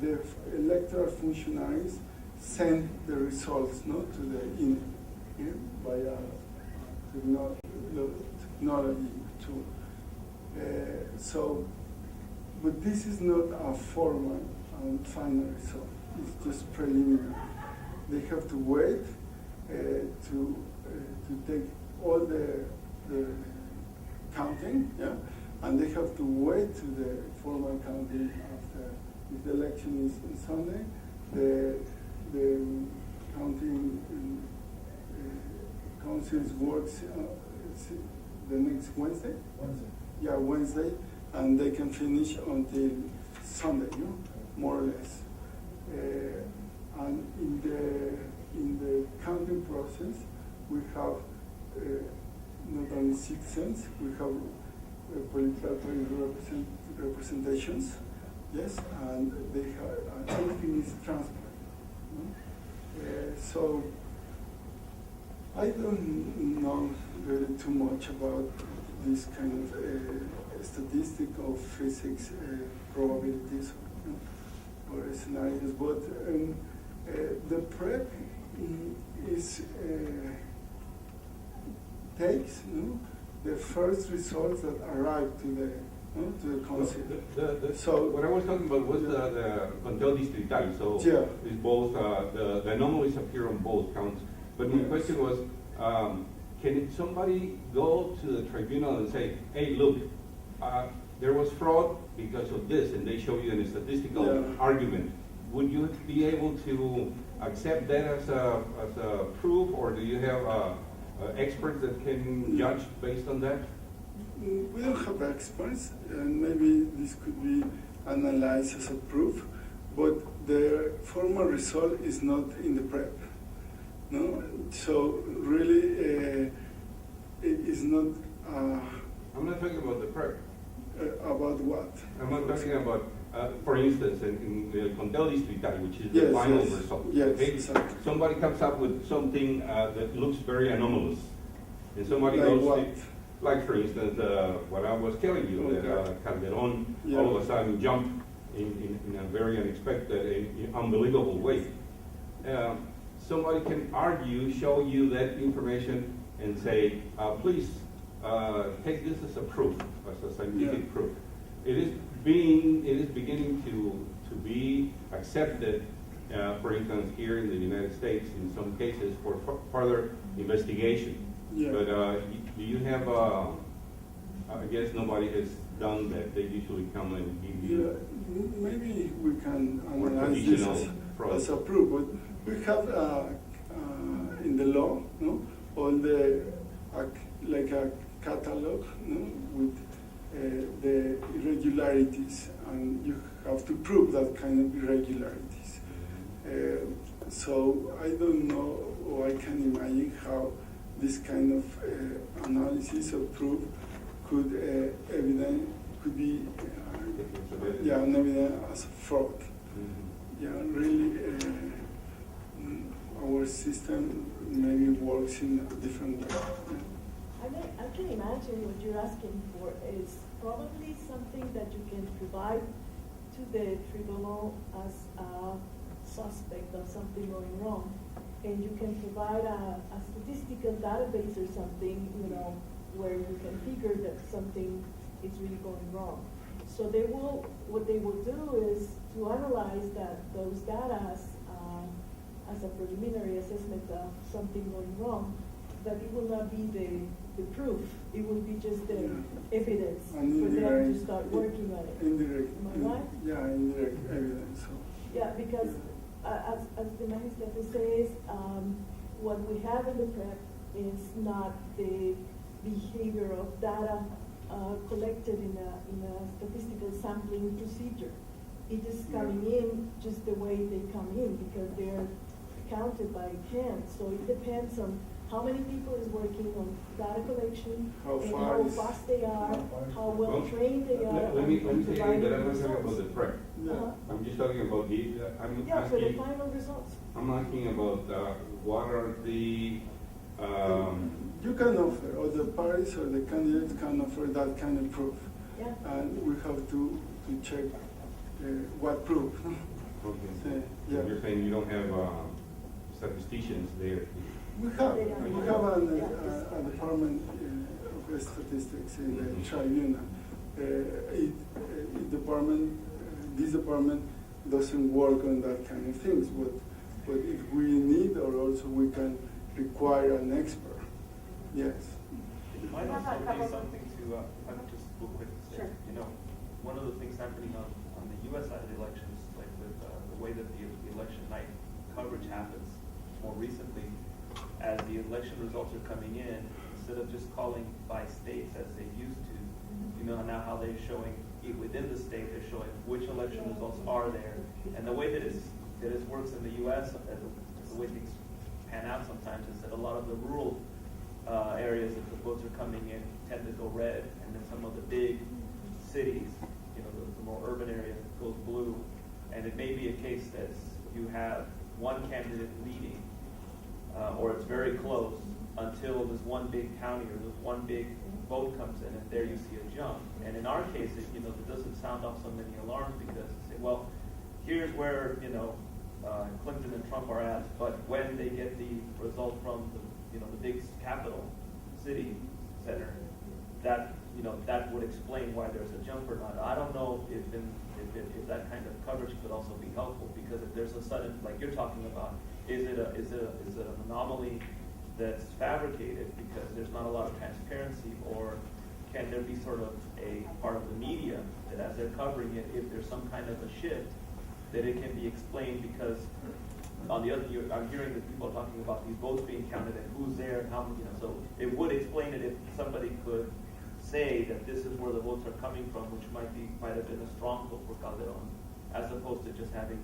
the electoral functionaries send the results to the INE via technology tool. But this is not a formal and final result. It's just preliminary. They have to wait to take all the counting, and they have to wait to the formal counting after. If the election is on Sunday, the counting councils works the next Wednesday. Yeah, Wednesday, and they can finish until Sunday, more or less. And in the counting process, we have not only citizens, we have political representations, yes, and they have everything is transparent. So I don't know really too much about this kind of statistic of physics probabilities or scenarios, but the prep is takes the first results that arrive to the council. So what I was talking about was the conteo distrital. So yeah. it's both the anomalies appear on both counts. But my question was, can somebody go to the tribunal and say, "Hey, look, there was fraud because of this," and they show you in a statistical argument? Would you be able to accept that as a proof, or do you have experts that can judge based on that? We don't have experts, and maybe this could be analyzed as a proof, but the formal result is not in the prep. No, so really, it is not. I'm not talking about the prep. About what? I'm not talking about, for instance, in the conteo distrital, which is the final result. Yes, okay? exactly. Somebody comes up with something that looks very anomalous, and somebody Like goes, what? like for instance, what I was telling you, Okay. that Calderon all of a sudden jumped in a very unexpected, unbelievable way. Somebody can argue, show you that information, and say, please take this as a proof, as a scientific proof. It is beginning to be accepted, for instance, here in the United States, in some cases, for further investigation. Yeah. But do you have? I guess nobody has done that. They usually come and give you. Maybe we can More analyze this traditional as a proof, but we have in the law, all the like a catalog, with the irregularities, and you have to prove that kind of irregularities. So I don't know, or I can imagine how this kind of analysis or proof could be an evidence as fraud. Mm-hmm. Yeah, really, our system maybe works in a different way. I can imagine what you're asking for is probably something that you can provide to the tribunal as a suspect of something going wrong. And you can provide a statistical database or something, where you can figure that something is really going wrong. So what they will do is to analyze those data as a preliminary assessment of something going wrong, but it will not be the proof. It will be just the evidence for them to start working on it. Indirect. Am I right? Yeah, indirect evidence. So. Yeah, because as the magistrate says, what we have in the prep is not the behavior of data collected in a statistical sampling procedure. It is coming in just the way they come in, because they're counted by hand. So it depends on how many people is working on data collection, and how fast they are, how well trained they are. Let me say providing that I'm not results. talking about the prep. I'm just talking about the. For the final results. I'm asking about what are the. You can offer, or the parties or the candidates can offer that kind of proof. Yeah. And we have to check what proof. Okay. Yeah. So you're saying you don't have statisticians there? We have a department of statistics in the tribunal. This department doesn't work on that kind of things, but if we need, or also we can require an expert. Yes. It might How about also be couple- something to, I'm just real quick to say, Sure. you know, one of the things happening on the US side of the elections, like with the way that the election night coverage happens more recently, as the election results are coming in, instead of just calling by states as they used to, you know, now how they're showing within the state, they're showing which election results are there. And the way that it works in the US, the way things pan out sometimes is that a lot of the rural areas that the votes are coming in tend to go red, and then some of the big cities, you know, the more urban area goes blue. And it may be a case that you have one candidate leading, or it's very close until there's one big county or there's one big vote comes in, and there you see a jump. And in our case, it doesn't sound off so many alarms, because say, well, here's where Clinton and Trump are at, but when they get the result from the big capital city center, that would explain why there's a jump or not. I don't know if that kind of coverage could also be helpful, because if there's a sudden, like you're talking about, is it an anomaly that's fabricated because there's not a lot of transparency, or can there be sort of a part of the media that as they're covering it, if there's some kind of a shift, that it can be explained? Because on the other, I'm hearing that people are talking about these votes being counted and who's there and how, so it would explain it if somebody could say that this is where the votes are coming from, which might have been a stronghold for Calderon, as opposed to just having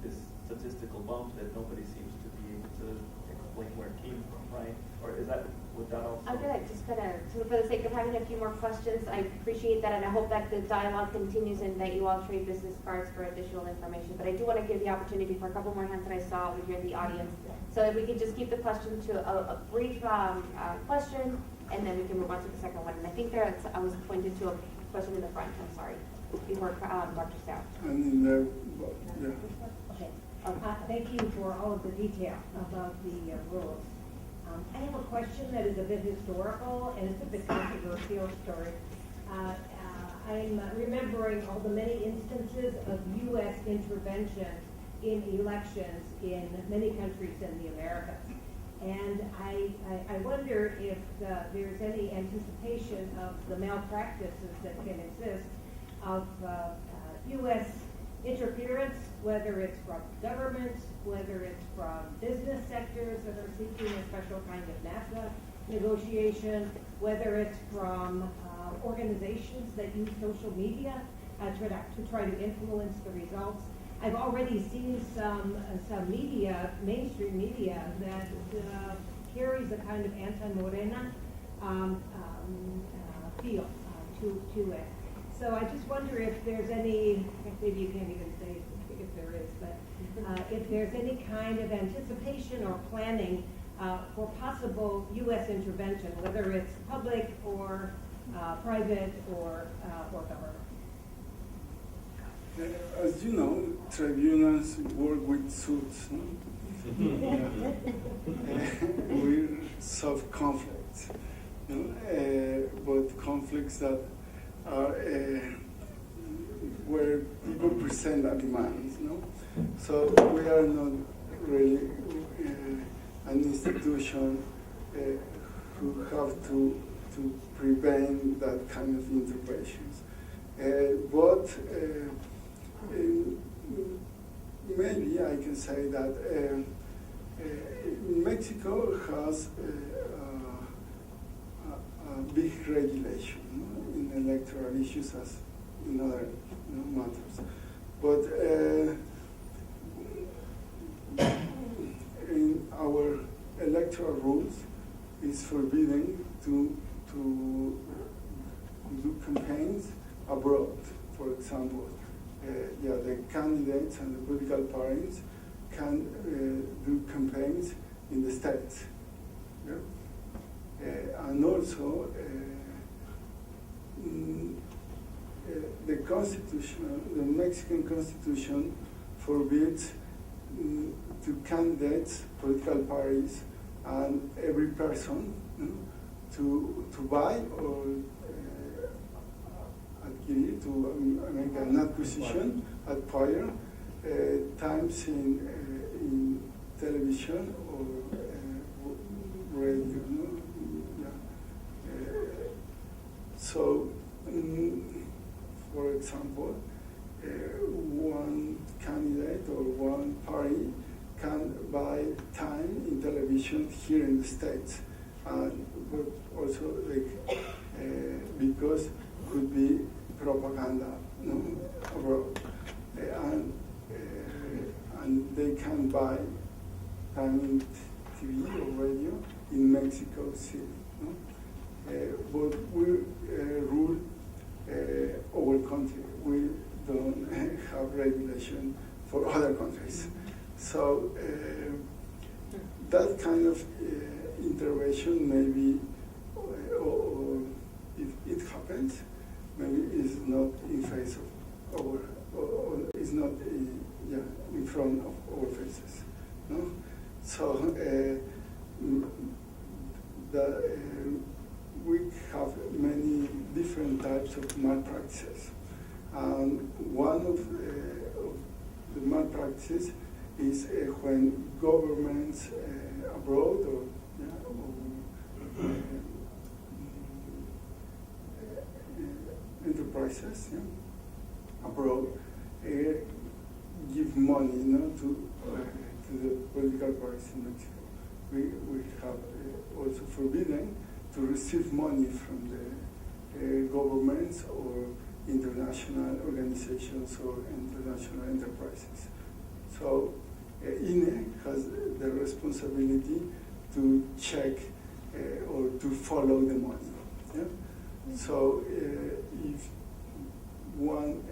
this statistical bump that nobody seems to be able to explain where it came from, right? Or would that also? I'm gonna just so for the sake of having a few more questions, I appreciate that, and I hope that the dialogue continues and that you all trade business cards for additional information. But I do want to give the opportunity for a couple more hands that I saw over here in the audience. So if we could just keep the question to a brief question, and then we can move on to the second one. And I think I was pointed to a question in the front. I'm sorry, before Dr. Stout. And in there, yeah. Okay. Thank you for all of the detail about the rules. I have a question that is a bit historical, and it's a bit controversial story. I'm remembering all the many instances of U.S. intervention in elections in many countries in the Americas. And I wonder if there's any anticipation of the malpractices that can exist of U.S. interference, whether it's from governments, whether it's from business sectors that are seeking a special kind of NAFTA negotiation, whether it's from organizations that use social media to try to influence the results. I've already seen some media, mainstream media, that carries a kind of anti-Morena feel to it. So I just wonder if there's any, maybe you can't even say if there is, but if there's any kind of anticipation or planning for possible U.S. intervention, whether it's public or private or government. As you know, tribunals work with suits. No? We solve conflicts, but conflicts that are where people present a demand. No? So we are not really an institution who have to prevent that kind of interventions. But maybe I can say that Mexico has a big regulation in electoral issues as in other matters. But in our electoral rules, it's forbidden to do campaigns abroad. For example, the candidates and the political parties can do campaigns in the States. Yeah? And also, the Constitution, the Mexican Constitution, forbids to candidates, political parties, and every person to buy or adquire, to make an acquisition, acquire times in television or radio. So, for example, one candidate or one party can buy time in television here in the States, but also because could be propaganda abroad, and they can buy time in TV or radio in Mexico City. But we rule our country. We don't have regulation for other countries. So that kind of intervention maybe, or if it happens, maybe is not in face of our, or is not in front of our faces. No? So we have many different types of malpractices. One of the malpractices is when governments abroad or enterprises abroad give money to the political parties in Mexico. We have also forbidden to receive money from the governments or international organizations or international enterprises. So INE has the responsibility to check or to follow the money. Yeah? So if one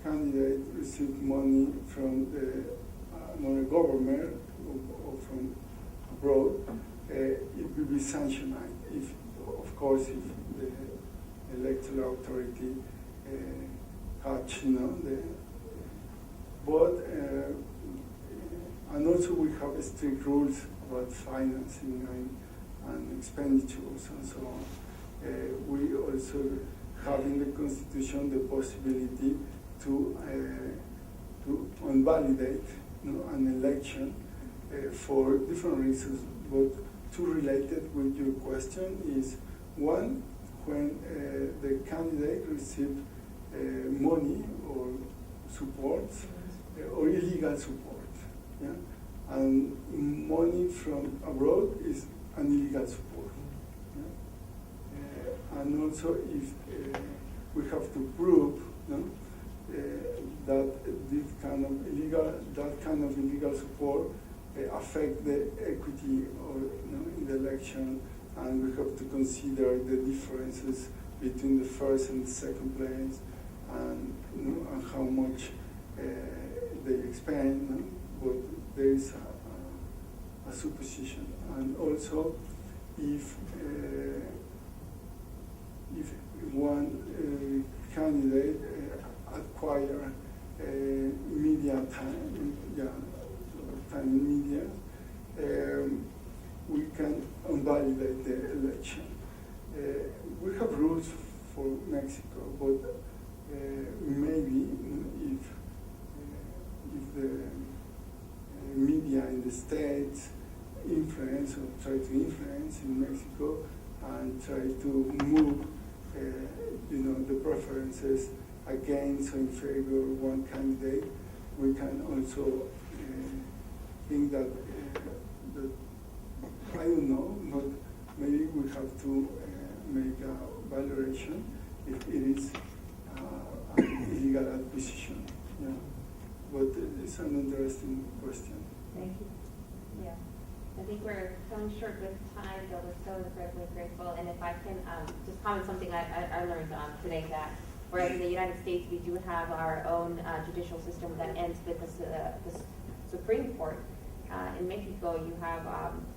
candidate receives money from another government or from abroad, it will be sanctioned. If, of course, if the electoral authority catch, and also we have strict rules about financing and expenditures and so on. We also have in the Constitution the possibility to invalidate an election for different reasons, but two related with your question is one, when the candidate received money or support or illegal support, and money from abroad is an illegal support. And also if we have to prove that that kind of illegal support affect the equity or in the election, and we have to consider the differences between the first and second place, and and how much they expend. But there is a supposition, and also if one candidate acquire media time, time in media, we can invalidate the election. We have rules for Mexico, but maybe if the media in the States influence or try to influence in Mexico and try to move the preferences against or in favor of one candidate, we can also think that I don't know, but maybe we have to make a valuation if it is an illegal acquisition. But it's an interesting question. Thank you. Yeah. I think we're coming short with time, but we're so incredibly grateful. And if I can just comment something I learned today, that whereas in the United States we do have our own judicial system that ends with the Supreme Court, in Mexico you have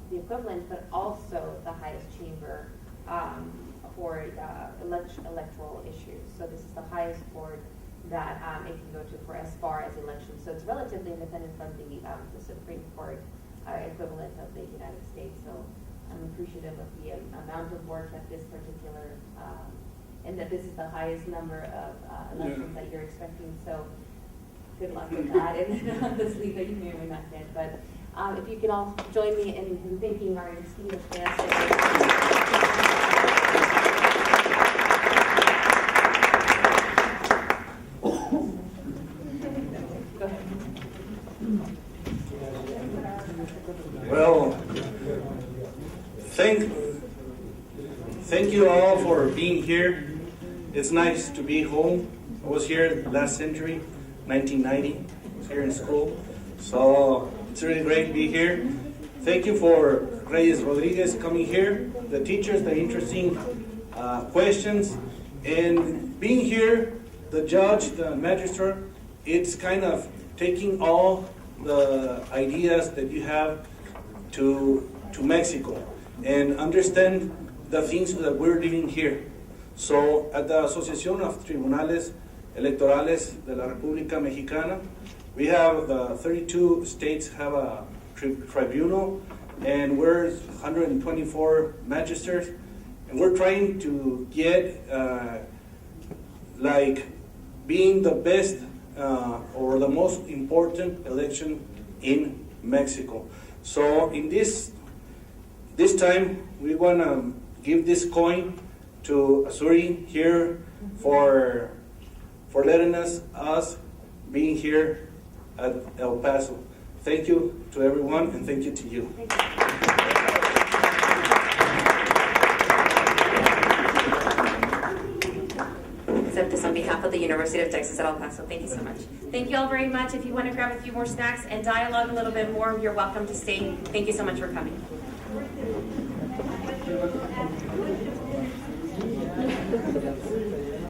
the equivalent, but also the highest chamber for electoral issues. So this is the highest court that it can go to for as far as elections. So it's relatively independent from the Supreme Court equivalent of the United States. So I'm appreciative of the amount of work that this particular, and that this is the highest number of elections that you're expecting. So good luck with that and the sleep that you may or may not get. But if you can all join me in thanking our distinguished guests. Go ahead. Well, thank you all for being here. It's nice to be home. I was here last century, 1990. I was here in school. So it's really great to be here. Thank you for Reyes Rodriguez coming here, the teachers, the interesting questions, and being here, the judge, the magistrate, it's kind of taking all the ideas that you have to Mexico and understand the things that we're living here. So at the Asociación of Tribunales Electorales de la República Mexicana, we have 32 states have a tribunal, and we're 124 magistrates, and we're trying to get like being the best or the most important election in Mexico. So in this time, we want to give this coin to Azuri here for letting us being here at El Paso. Thank you to everyone, and thank you to you. Accept this on behalf of the University of Texas at El Paso. Thank you so much. Thank you all very much. If you want to grab a few more snacks and dialogue a little bit more, you're welcome to stay. Thank you so much for coming.